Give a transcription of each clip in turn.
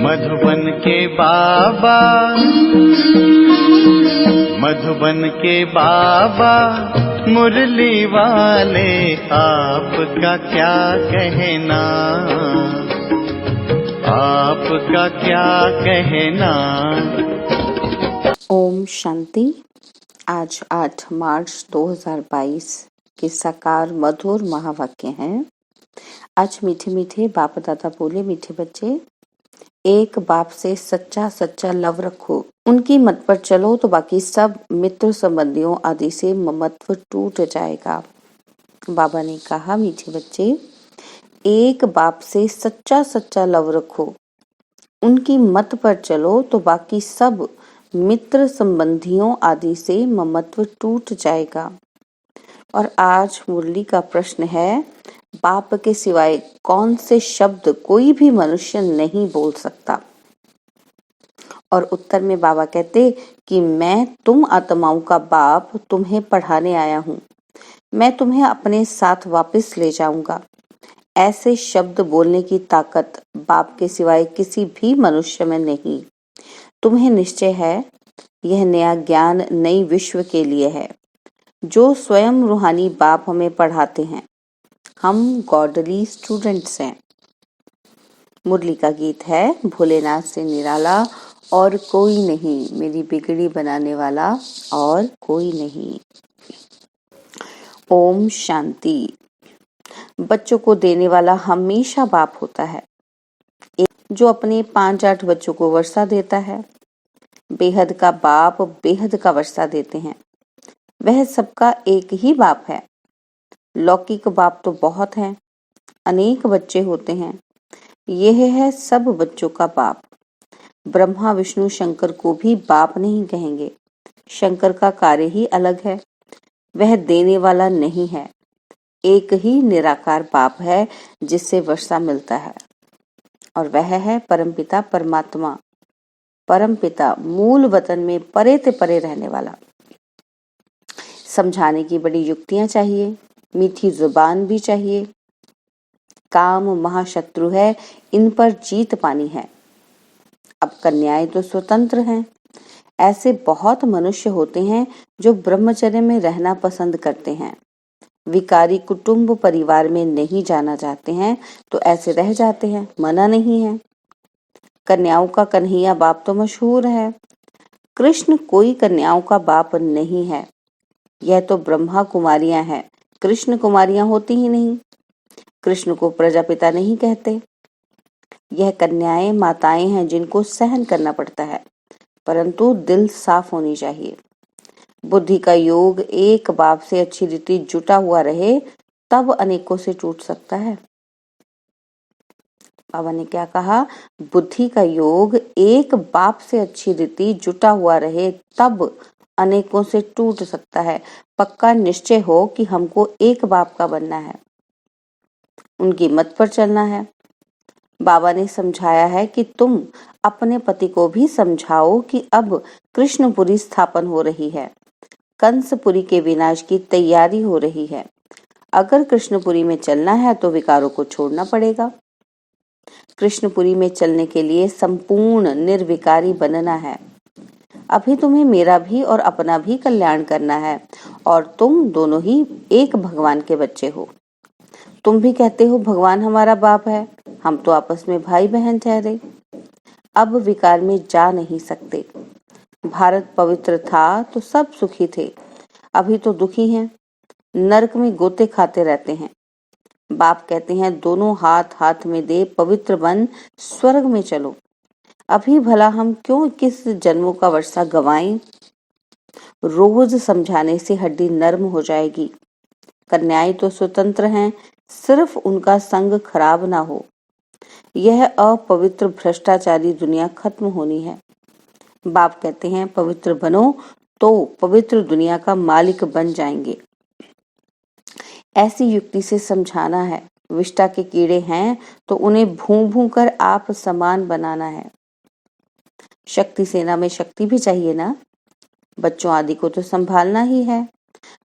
मधुबन के बाबा, मधुबन के बाबा मुरली वाले, आपका क्या कहना, आपका क्या कहना। ओम शांति। आज 8 मार्च 2022 के साकार मधुर महावाक्य हैं। आज मीठे मीठे बाप दादा बोले, मीठे बच्चे, एक बाप से सच्चा सच्चा लव रखो, उनकी मत पर चलो तो बाकी सब मित्र संबंधियों आदि से ममत्व टूट जाएगा। बाबा ने कहा, मीठे बच्चे, एक बाप से सच्चा सच्चा लव रखो, उनकी मत पर चलो तो बाकी सब मित्र संबंधियों आदि से ममत्व टूट जाएगा। और आज मुरली का प्रश्न है, बाप के सिवाय कौन से शब्द कोई भी मनुष्य नहीं बोल सकता। और उत्तर में बाबा कहते कि मैं तुम आत्माओं का बाप तुम्हें पढ़ाने आया हूँ, मैं तुम्हें अपने साथ वापस ले जाऊंगा। ऐसे शब्द बोलने की ताकत बाप के सिवाय किसी भी मनुष्य में नहीं। तुम्हें निश्चय है, यह नया ज्ञान नई विश्व के लिए है, जो स्वयं रूहानी बाप हमें पढ़ाते हैं। हम गॉडली स्टूडेंट्स हैं। मुरली का गीत है, भोलेनाथ से निराला और कोई नहीं, मेरी बिगड़ी बनाने वाला और कोई नहीं। ओम शांति। बच्चों को देने वाला हमेशा बाप होता है, जो अपने 5-8 बच्चों को वर्षा देता है। बेहद का बाप बेहद का वर्षा देते हैं। वह सबका एक ही बाप है। लौकिक बाप तो बहुत हैं, अनेक बच्चे होते हैं। यह है सब बच्चों का बाप। ब्रह्मा विष्णु शंकर को भी बाप नहीं कहेंगे। शंकर का कार्य ही अलग है, वह देने वाला नहीं है। एक ही निराकार बाप है जिससे वर्षा मिलता है, और वह है परमपिता परमात्मा। परमपिता मूल वतन में परे ते परे रहने वाला। समझाने की बड़ी युक्तियां चाहिए, मीठी जुबान भी चाहिए। काम महाशत्रु है, इन पर जीत पानी है। अब कन्याएं तो स्वतंत्र हैं। ऐसे बहुत मनुष्य होते हैं जो ब्रह्मचर्य में रहना पसंद करते हैं, विकारी कुटुंब परिवार में नहीं जाना चाहते हैं, तो ऐसे रह जाते हैं, मना नहीं है। कन्याओं का कन्हैया बाप तो मशहूर है। कृष्ण कोई कन्याओं का बाप नहीं है। यह तो ब्रह्मा कुमारियां हैं, कृष्ण कुमारियां होती ही नहीं। कृष्ण को प्रजापिता नहीं कहते। यह कन्याएं माताएं हैं जिनको सहन करना पड़ता है, परंतु दिल साफ होनी चाहिए। बुद्धि का योग एक बाप से अच्छी रीति जुटा हुआ रहे, तब अनेकों से टूट सकता है। बाबा ने क्या कहा? बुद्धि का योग एक बाप से अच्छी रीति जुटा हुआ रहे, तब अनेकों से टूट सकता है। पक्का निश्चय हो कि हमको एक बाप का बनना है, उनकी मत पर चलना है। बाबा ने समझाया है कि तुम अपने पति को भी समझाओ कि अब कृष्णपुरी स्थापन हो रही है, कंसपुरी के विनाश की तैयारी हो रही है। अगर कृष्णपुरी में चलना है तो विकारों को छोड़ना पड़ेगा। कृष्णपुरी में चलने के लिए संपूर्ण निर्विकारी बनना है। अभी तुम्हें मेरा भी और अपना भी कल्याण करना है, और तुम दोनों ही एक भगवान के बच्चे हो। तुम भी कहते हो भगवान हमारा बाप है, हम तो आपस में भाई बहन ठहरे। अब विकार में जा नहीं सकते। भारत पवित्र था तो सब सुखी थे, अभी तो दुखी हैं, नरक में गोते खाते रहते हैं। बाप कहते हैं दोनों हाथ हाथ में दे पवित्र बन स्वर्ग में चलो। अभी भला हम क्यों किस जन्मों का वर्षा गवाएं? रोज समझाने से हड्डी नर्म हो जाएगी। कन्याएं तो स्वतंत्र हैं, सिर्फ उनका संग खराब ना हो। यह अपवित्र भ्रष्टाचारी दुनिया खत्म होनी है। बाप कहते हैं पवित्र बनो तो पवित्र दुनिया का मालिक बन जाएंगे। ऐसी युक्ति से समझाना है। विष्टा के कीड़े हैं तो उन्हें भूं भूं कर आप समान बनाना है। शक्ति सेना में शक्ति भी चाहिए ना। बच्चों आदि को तो संभालना ही है,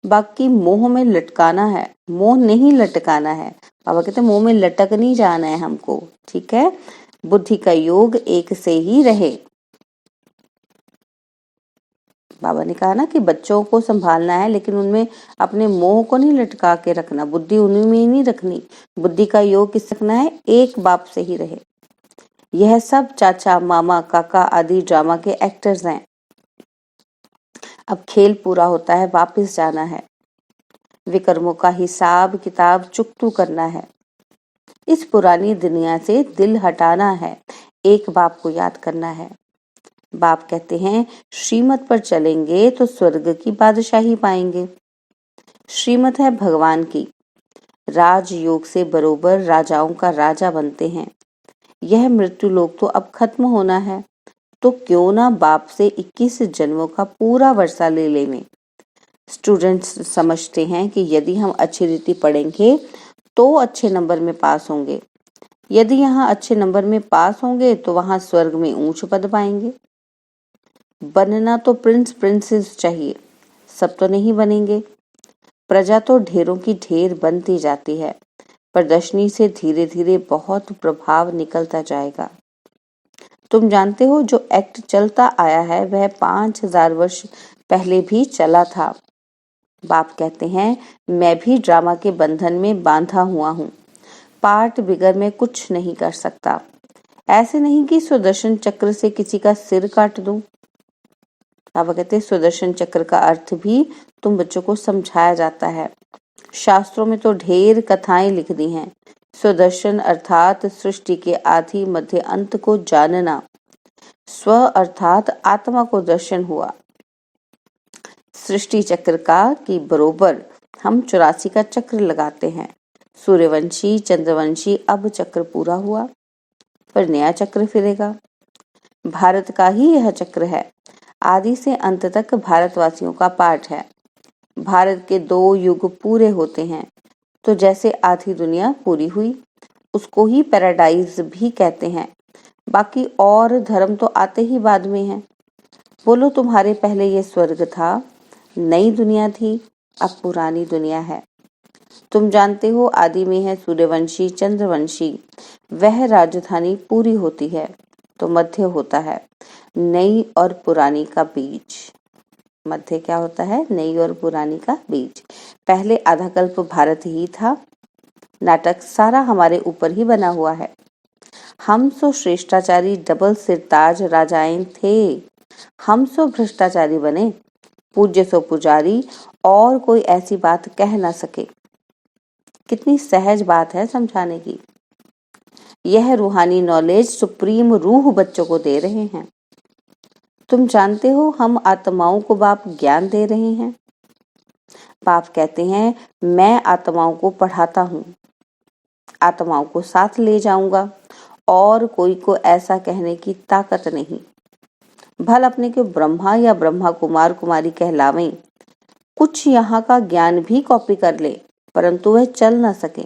बाकी मोह में लटकाना है, मोह नहीं लटकाना है। बाबा कहते मोह में लटक नहीं जाना है हमको, ठीक है। बुद्धि का योग एक से ही रहे। बाबा ने कहा ना कि बच्चों को संभालना है, लेकिन उनमें अपने मोह को नहीं लटका के रखना, बुद्धि उन्हीं में ही नहीं रखनी। बुद्धि का योग किस रखना है? एक बाप से ही रहे। यह सब चाचा, मामा, काका आदि ड्रामा के एक्टर्स हैं। अब खेल पूरा होता है, वापस जाना है। विकर्मों का हिसाब किताब चुकतू करना है। इस पुरानी दुनिया से दिल हटाना है, एक बाप को याद करना है। बाप कहते हैं श्रीमत पर चलेंगे तो स्वर्ग की बादशाही पाएंगे। श्रीमत है भगवान की, राजयोग से बरोबर राजाओं का राजा बनते हैं। यह मृत्यु लोक तो अब खत्म होना है, तो क्यों ना बाप से 21 जन्मों का पूरा वर्षा ले लें। स्टूडेंट्स समझते हैं कि यदि हम अच्छी रीति पढ़ेंगे तो अच्छे नंबर में पास होंगे। यदि यहाँ अच्छे नंबर में पास होंगे तो वहां स्वर्ग में ऊंच पद पाएंगे। बनना तो प्रिंस प्रिंसेस चाहिए, सब तो नहीं बनेंगे। प्रजा तो ढेरों की ढेर बनती जाती है, प्रदर्शनी से धीरे धीरे बहुत प्रभाव निकलता जाएगा। तुम जानते हो जो एक्ट चलता आया है वह 5000 वर्ष पहले भी चला था। बाप कहते हैं मैं भी ड्रामा के बंधन में बांधा हुआ हूँ, पार्ट बिगर में कुछ नहीं कर सकता। ऐसे नहीं कि सुदर्शन चक्र से किसी का सिर काट दूं। बाबा कहते हैं सुदर्शन चक्र का अर्थ भी तुम बच्चों को समझाया जाता है। शास्त्रों में तो ढेर कथाएं लिख दी हैं। सुदर्शन अर्थात सृष्टि के आदि मध्य अंत को जानना। स्व अर्थात आत्मा को दर्शन हुआ। सृष्टि चक्र का की बरोबर हम 84 का चक्र लगाते हैं। सूर्यवंशी चंद्रवंशी अब चक्र पूरा हुआ, पर नया चक्र फिरेगा। भारत का ही यह चक्र है। आदि से अंत तक भारतवासियों का पाठ है। भारत के 2 युग पूरे होते हैं, तो जैसे आधी दुनिया पूरी हुई, उसको ही पैराडाइज भी कहते हैं। बाकी और धर्म तो आते ही बाद में हैं। बोलो तुम्हारे पहले ये स्वर्ग था, नई दुनिया थी, अब पुरानी दुनिया है। तुम जानते हो आदि में है सूर्यवंशी चंद्रवंशी, वह राजधानी पूरी होती है तो मध्य होता है नई और पुरानी का बीज। मध्य क्या होता है? नई और पुरानी का बीज। पहले आधा कल्प भारत ही था। नाटक सारा हमारे ऊपर ही बना हुआ है। हम सो श्रेष्ठाचारी डबल सिरताज राजाएं थे, हम सो भ्रष्टाचारी बने, पूज्य सो पुजारी, और कोई ऐसी बात कह ना सके। कितनी सहज बात है समझाने की। यह रूहानी नॉलेज सुप्रीम रूह बच्चों को दे रहे हैं। तुम जानते हो हम आत्माओं को बाप ज्ञान दे रहे हैं। बाप कहते हैं मैं आत्माओं को पढ़ाता हूँ, आत्माओं को साथ ले जाऊंगा, और कोई को ऐसा कहने की ताकत नहीं। भल अपने को ब्रह्मा या ब्रह्मा कुमार कुमारी कहलावें, कुछ यहाँ का ज्ञान भी कॉपी कर ले, परंतु वह चल न सके।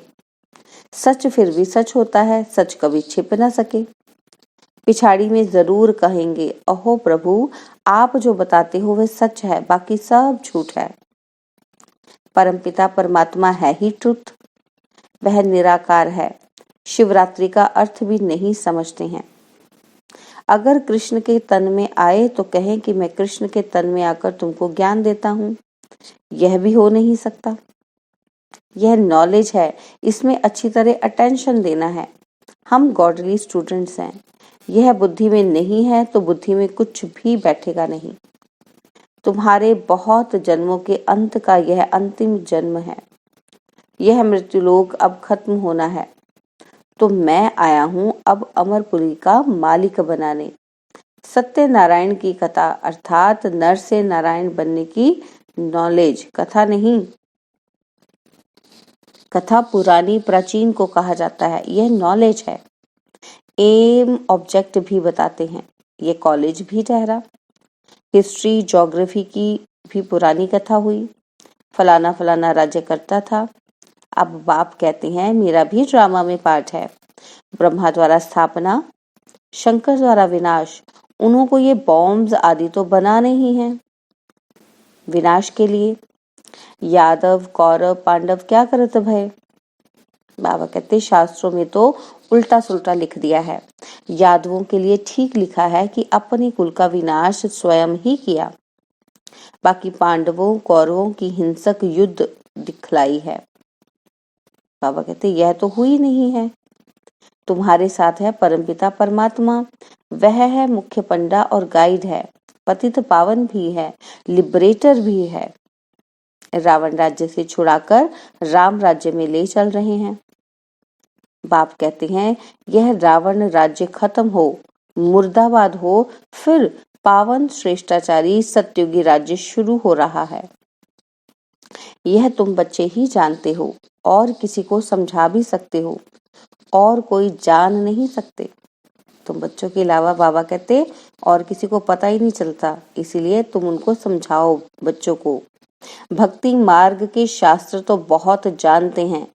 सच फिर भी सच होता है, सच कभी छिप न सके। पिछाड़ी में जरूर कहेंगे अहो प्रभु, आप जो बताते हो वह सच है, बाकी सब झूठ है। परमपिता परमात्मा है ही ट्रुथ, वह निराकार है। शिवरात्रि का अर्थ भी नहीं समझते हैं। अगर कृष्ण के तन में आए तो कहें कि मैं कृष्ण के तन में आकर तुमको ज्ञान देता हूँ, यह भी हो नहीं सकता। यह नॉलेज है, इसमें अच्छी तरह अटेंशन देना है। हम गॉडली स्टूडेंट्स हैं। यह बुद्धि में नहीं है तो बुद्धि में कुछ भी बैठेगा नहीं। तुम्हारे बहुत जन्मों के अंत का यह अंतिम जन्म है। यह मृत्युलोक अब खत्म होना है, तो मैं आया हूँ अब अमरपुरी का मालिक बनाने। सत्यनारायण की कथा अर्थात नर से नारायण बनने की नॉलेज, कथा नहीं। कथा पुरानी प्राचीन को कहा जाता है, यह नॉलेज है। एम ऑब्जेक्ट भी बताते हैं, ये कॉलेज भी ठहरा। हिस्ट्री ज्योग्राफी की भी पुरानी कथा हुई। फलाना फलाना राज्य करता था। अब बाप कहते हैं मेरा भी ड्रामा में पार्ट है। ब्रह्मा द्वारा स्थापना, शंकर द्वारा विनाश। उन्हों को ये बॉम्ब्स आदि तो बनाने ही हैं विनाश के लिए। यादव कौरव पांडव क्या करत भय, बाबा कहते शास्त्रों में तो उल्टा सुल्टा लिख दिया है। यादवों के लिए ठीक लिखा है कि अपने कुल का विनाश स्वयं ही किया, बाकी पांडवों कौरवों की हिंसक युद्ध दिखलाई है। बाबा कहते यह तो हुई नहीं है। तुम्हारे साथ है परमपिता परमात्मा, वह है मुख्य पंडा और गाइड है, पतित पावन भी है, लिबरेटर भी है। रावण राज्य से छुड़ाकर राम राज्य में ले चल रहे हैं। बाप कहते हैं यह रावण राज्य खत्म हो, मुर्दाबाद हो, फिर पावन श्रेष्ठाचारी सत्युगी राज्य शुरू हो रहा है। यह तुम बच्चे ही जानते हो और किसी को समझा भी सकते हो, और कोई जान नहीं सकते। तुम बच्चों के अलावा बाबा कहते और किसी को पता ही नहीं चलता, इसीलिए तुम उनको समझाओ बच्चों को। भक्ति मार्ग के शास्त्र तो बहुत जानते हैं,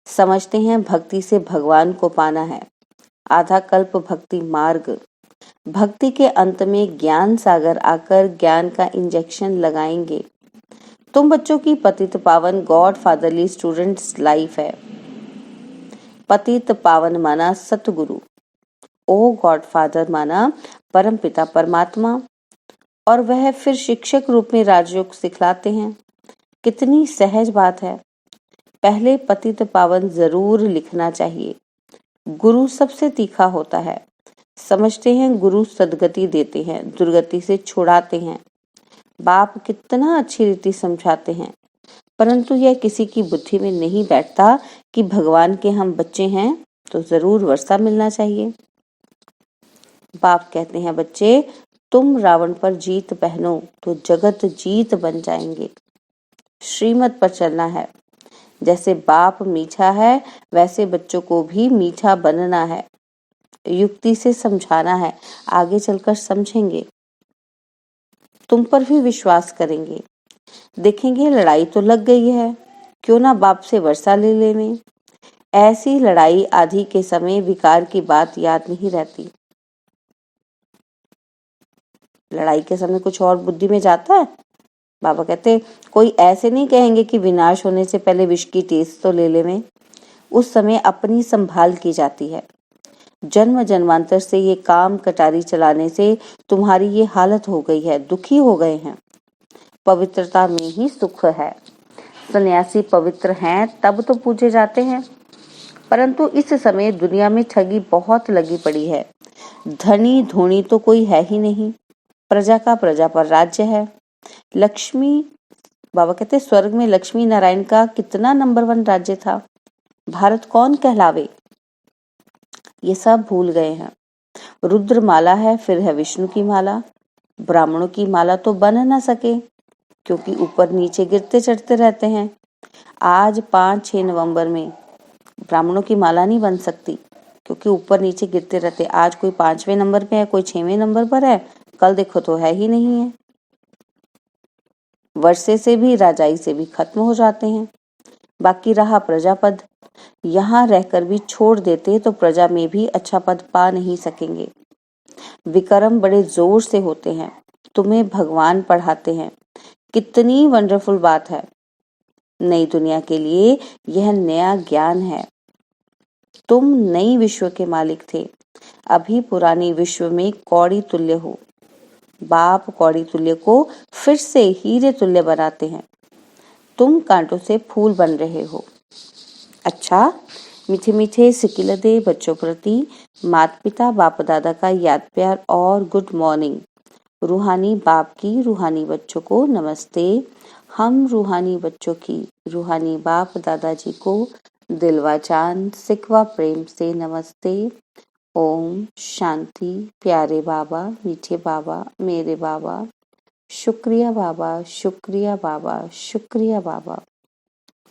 समझते हैं भक्ति से भगवान को पाना है। आधा कल्प भक्ति मार्ग, भक्ति के अंत में ज्ञान सागर आकर ज्ञान का इंजेक्शन लगाएंगे। तुम बच्चों की पतित पावन गॉड फादरली स्टूडेंट्स लाइफ है। पतित पावन माना सतगुरु, ओ गॉड फादर माना परम पिता परमात्मा, और वह फिर शिक्षक रूप में राजयोग सिखलाते हैं। कितनी सहज बात है। पहले पतित पावन जरूर लिखना चाहिए। गुरु सबसे तीखा होता है। समझते हैं गुरु सदगति देते हैं, दुर्गति से छुड़ाते हैं। बाप कितना अच्छी रीति समझाते हैं, परंतु यह किसी की बुद्धि में नहीं बैठता कि भगवान के हम बच्चे हैं तो जरूर वर्षा मिलना चाहिए। बाप कहते हैं बच्चे तुम रावण पर जीत पहनो तो जगत जीत बन जाएंगे। श्रीमत पर चलना है। जैसे बाप मीठा है वैसे बच्चों को भी मीठा बनना है। युक्ति से समझाना है, आगे चलकर समझेंगे, तुम पर भी विश्वास करेंगे। देखेंगे लड़ाई तो लग गई है, क्यों ना बाप से वर्षा ले लें। ऐसी लड़ाई आधी के समय विकार की बात याद नहीं रहती। लड़ाई के समय कुछ और बुद्धि में जाता है। बाबा कहते कोई ऐसे नहीं कहेंगे कि विनाश होने से पहले विष की टेस्ट तो ले ले में। उस समय अपनी संभाल की जाती है। जन्म जन्मांतर से ये काम कटारी चलाने से तुम्हारी ये हालत हो गई है, दुखी हो गए हैं। पवित्रता में ही सुख है। सन्यासी पवित्र हैं तब तो पूजे जाते हैं, परंतु इस समय दुनिया में ठगी बहुत लगी पड़ी है। धनी धोनी तो कोई है ही नहीं, प्रजा का प्रजा पर राज्य है। लक्ष्मी, बाबा कहते स्वर्ग में लक्ष्मी नारायण का कितना नंबर 1 राज्य था, भारत कौन कहलावे। ये सब भूल गए हैं। रुद्र माला है, फिर है विष्णु की माला। ब्राह्मणों की माला तो बन न सके, क्योंकि ऊपर नीचे गिरते चढ़ते रहते हैं। आज 5-6 नवंबर में ब्राह्मणों की माला नहीं बन सकती, क्योंकि ऊपर नीचे गिरते रहते। आज कोई 5वें नंबर पे है, कोई 6वें नंबर पर है, कल देखो तो है ही नहीं है। वर्षे से भी राजाई से भी खत्म हो जाते हैं। बाकी रहा प्रजापद, यहाँ रहकर भी छोड़ देते तो प्रजा में भी अच्छा पद पा नहीं सकेंगे। विक्रम बड़े जोर से होते हैं, तुम्हें भगवान पढ़ाते हैं। कितनी वंडरफुल बात है। नई दुनिया के लिए यह नया ज्ञान है। तुम नई विश्व के मालिक थे, अभी पुरानी विश्व में कौड़ी तुल्य हो। बाप कौड़ी तुल्य को फिर से हीरे तुल्य बनाते हैं। तुम कांटों से फूल बन रहे हो। अच्छा, मीठे मीठे सिकिलदे बच्चों प्रति माता पिता बाप दादा का याद प्यार और गुड मॉर्निंग। रूहानी बाप की रूहानी बच्चों को नमस्ते। हम रूहानी बच्चों की रूहानी बाप दादाजी को दिलवा चांद सिकवा प्रेम से नमस्ते। ओम शांति। प्यारे बाबा, मीठे बाबा, मेरे बाबा, शुक्रिया बाबा, शुक्रिया बाबा, शुक्रिया बाबा।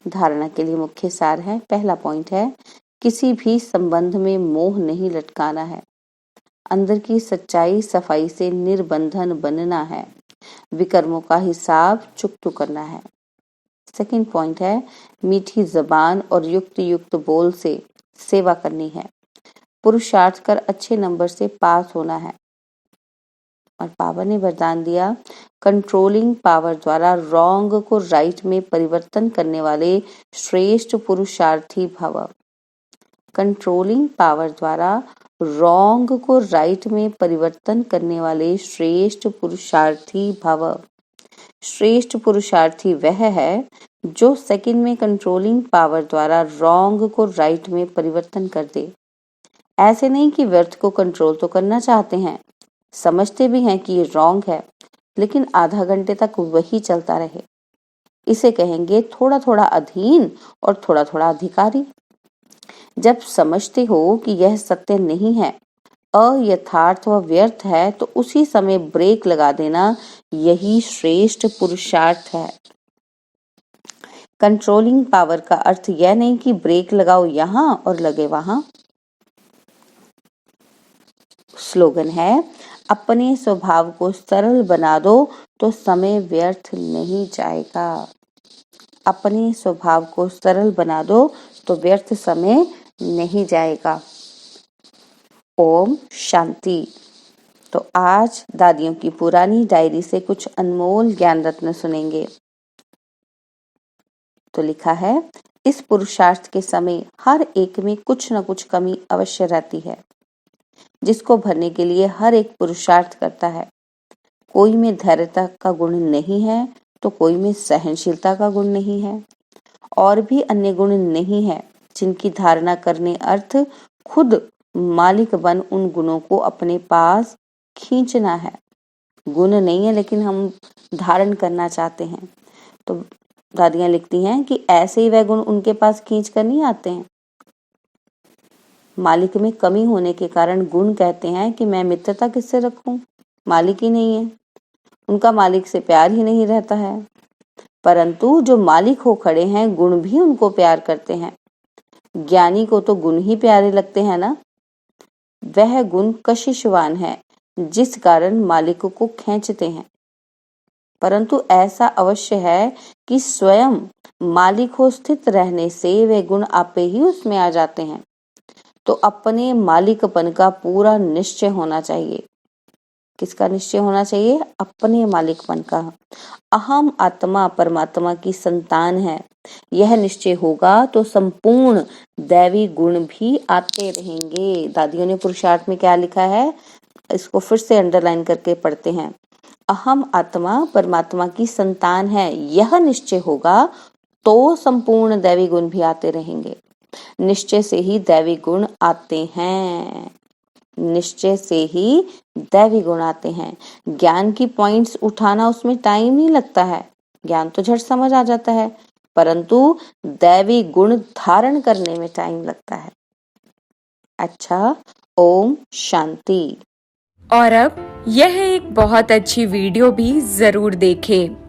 धारणा के लिए मुख्य सार है। पहला पॉइंट है, किसी भी संबंध में मोह नहीं लटकाना है। अंदर की सच्चाई सफाई से निर्बंधन बनना है। विकर्मों का हिसाब चुकतू करना है। सेकंड पॉइंट है, मीठी जबान और युक्त युक्त बोल से सेवा करनी है। पुरुषार्थ कर अच्छे नंबर से पास होना है। और बाबा ने वरदान दिया, कंट्रोलिंग पावर द्वारा रॉन्ग को राइट में परिवर्तन करने वाले श्रेष्ठ पुरुषार्थी भव। कंट्रोलिंग पावर द्वारा रॉन्ग को राइट में परिवर्तन करने वाले श्रेष्ठ पुरुषार्थी भव। श्रेष्ठ पुरुषार्थी वह है जो सेकंड में कंट्रोलिंग पावर द्वारा रॉन्ग को राइट में परिवर्तन कर दे। ऐसे नहीं कि व्यर्थ को कंट्रोल तो करना चाहते हैं, समझते भी हैं कि ये रॉन्ग है, लेकिन आधा घंटे तक वही चलता रहे। इसे कहेंगे थोड़ा थोड़ा अधीन और थोड़ा थोड़ा अधिकारी। जब समझते हो कि यह सत्य नहीं है, अयथार्थ व व्यर्थ है, तो उसी समय ब्रेक लगा देना यही श्रेष्ठ पुरुषार्थ है। कंट्रोलिंग पावर का अर्थ यह नहीं कि ब्रेक लगाओ यहां और लगे वहां। स्लोगन है, अपने स्वभाव को सरल बना दो तो समय व्यर्थ नहीं जाएगा। अपने स्वभाव को सरल बना दो तो व्यर्थ समय नहीं जाएगा। ओम शांति। तो आज दादियों की पुरानी डायरी से कुछ अनमोल ज्ञान रत्न सुनेंगे। तो लिखा है, इस पुरुषार्थ के समय हर एक में कुछ न कुछ कमी अवश्य रहती है, जिसको भरने के लिए हर एक पुरुषार्थ करता है। कोई में धैर्यता का गुण नहीं है तो कोई में सहनशीलता का गुण नहीं है, और भी अन्य गुण नहीं है जिनकी धारणा करने अर्थ खुद मालिक बन उन गुणों को अपने पास खींचना है। गुण नहीं है लेकिन हम धारण करना चाहते हैं। तो दादियां लिखती हैं कि ऐसे ही वह गुण उनके पास खींच कर नहीं आते हैं। मालिक में कमी होने के कारण गुण कहते हैं कि मैं मित्रता किससे रखूं, मालिक ही नहीं है, उनका मालिक से प्यार ही नहीं रहता है। परंतु जो मालिक हो खड़े हैं, गुण भी उनको प्यार करते हैं। ज्ञानी को तो गुण ही प्यारे लगते हैं ना। वह गुण कशिशवान है जिस कारण मालिक को खींचते हैं। परंतु ऐसा अवश्य है कि स्वयं मालिक हो स्थित रहने से वे गुण आपे ही उसमें आ जाते हैं। तो अपने मालिकपन का पूरा निश्चय होना चाहिए। किसका निश्चय होना चाहिए? अपने मालिकपन का। अहम आत्मा परमात्मा की संतान है, यह निश्चय होगा तो संपूर्ण दैवी गुण भी आते रहेंगे। दादियों ने पुरुषार्थ में क्या लिखा है, इसको फिर से अंडरलाइन करके पढ़ते हैं। अहम आत्मा परमात्मा की संतान है, यह निश्चय होगा तो संपूर्ण दैवी गुण भी आते रहेंगे। निश्चय से ही दैवी गुण आते हैं। निश्चय से ही दैवी गुण आते हैं। ज्ञान की पॉइंट्स उठाना, उसमें टाइम नहीं लगता है, ज्ञान तो झट समझ आ जाता है, परंतु दैवी गुण धारण करने में टाइम लगता है। अच्छा, ओम शांति। और अब यह एक बहुत अच्छी वीडियो भी जरूर देखें।